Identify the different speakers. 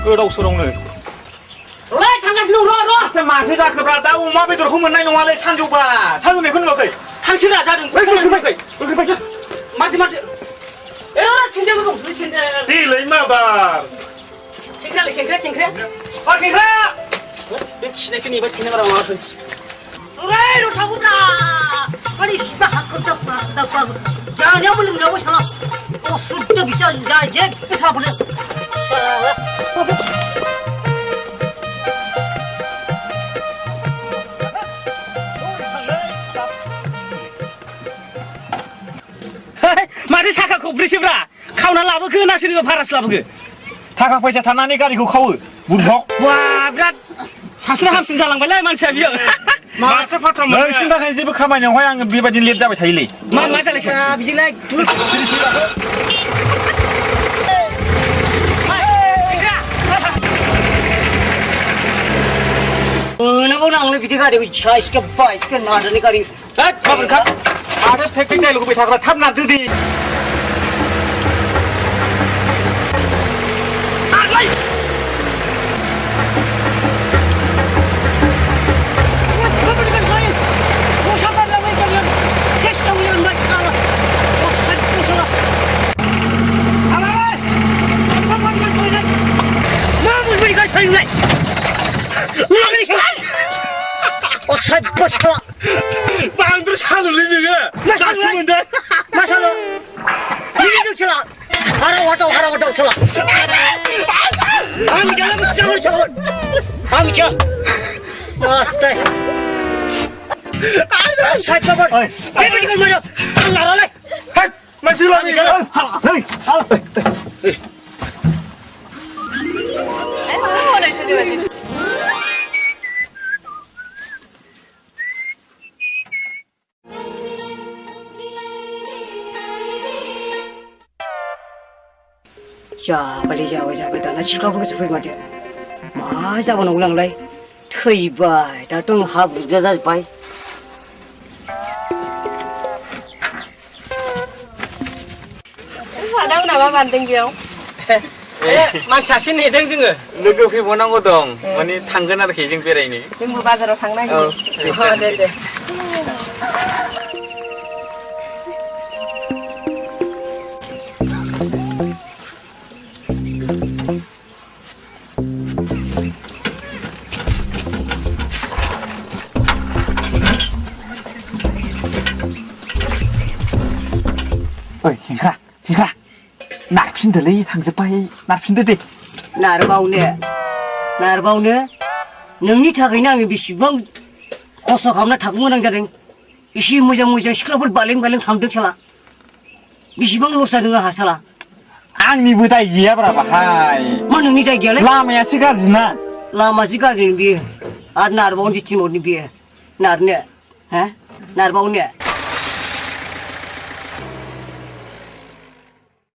Speaker 1: गोदाव सोरावनो
Speaker 2: थांगासिनो र'
Speaker 1: आच्छा माथो जाखोब्रा दा अमा बेदरखौ मोननाय नङालै सानजौबा सानजौनायखौ नुवाखै
Speaker 2: थांसोना जादों माथो ए सेन्देल दं सेन्देल
Speaker 1: देलै माबार
Speaker 2: खेंख्रा बे खिनायखौ नेबाय थानो बारा माबाखै ओइ र' थागौना माने सिबा हाखौ दाबा जानायावबो लोंनायावबो साला असुद्ध बिसा जा जेबो सालाफोरनो माथो साखा खब्रैसोब्रा खावना लाबोखो ना सोरनिबा भारासो लाबोखो
Speaker 1: थाखा फैसा थानानै गारिखौ खावो बुरभक
Speaker 2: वा बिराद सासेना हामसिन जालांबायलै मानसिया बियो
Speaker 1: माथो फाथ्रा नोंसिनि थाखाय जेबो खामानियावहाय आङो बेबायदिनो लेट जाबाय थायोलै
Speaker 2: मा जालायखो बिदिलाय मोनांगौ नांलै बिदि गारिखौ इच्छा इसके नारनानै गारि
Speaker 1: माबोरै खाब आरो फेक्ट्रि डायलग होबाय थाग्रा थाब नारदो दे बांद्राय सालुलै नोङो दासो मोनदों
Speaker 2: मा सालु ini cela harawatau cela kami jalan cabut kami jalan master saya cabut ini juga mana nggak boleh
Speaker 1: masih lagi
Speaker 2: जाबाय दाना सिख्लाफोरखौसो फैमारदो मा जाबावनांगौ आंलाय थैबाय दाथ' हाब्रुजा जाजोब्बाय
Speaker 3: फादाव नामा बान्दों बेयाव
Speaker 2: मानसि सासे नेदों जोङो
Speaker 1: लोगो फैबावनांगौ दं माने थांगोन आरोखि जों बेरायनो
Speaker 3: जोंबो बाजाराव थांनो नागिरदों दे
Speaker 1: खेंख्रा नारफिनदोलै थांजोब्बाय नारफिनदो दे
Speaker 2: नारबावनो नोंनि थाखायनो आङो बेसेबां खस्थ' खालामना थांनो गोनां जादों एसे मोजां सिख्लाफोर बालें थांदों साला बेसेबां लस जादों आंहा साला
Speaker 1: आंनिबो दाय गैयाब्रा बाहाय
Speaker 2: मा नोंनि दाय गैयालाय
Speaker 1: लामायासो गाज्रि ना
Speaker 2: लामासो गाज्रि बियो आरो नारबावनो थिनहरनि बियो नारनो नारबावनो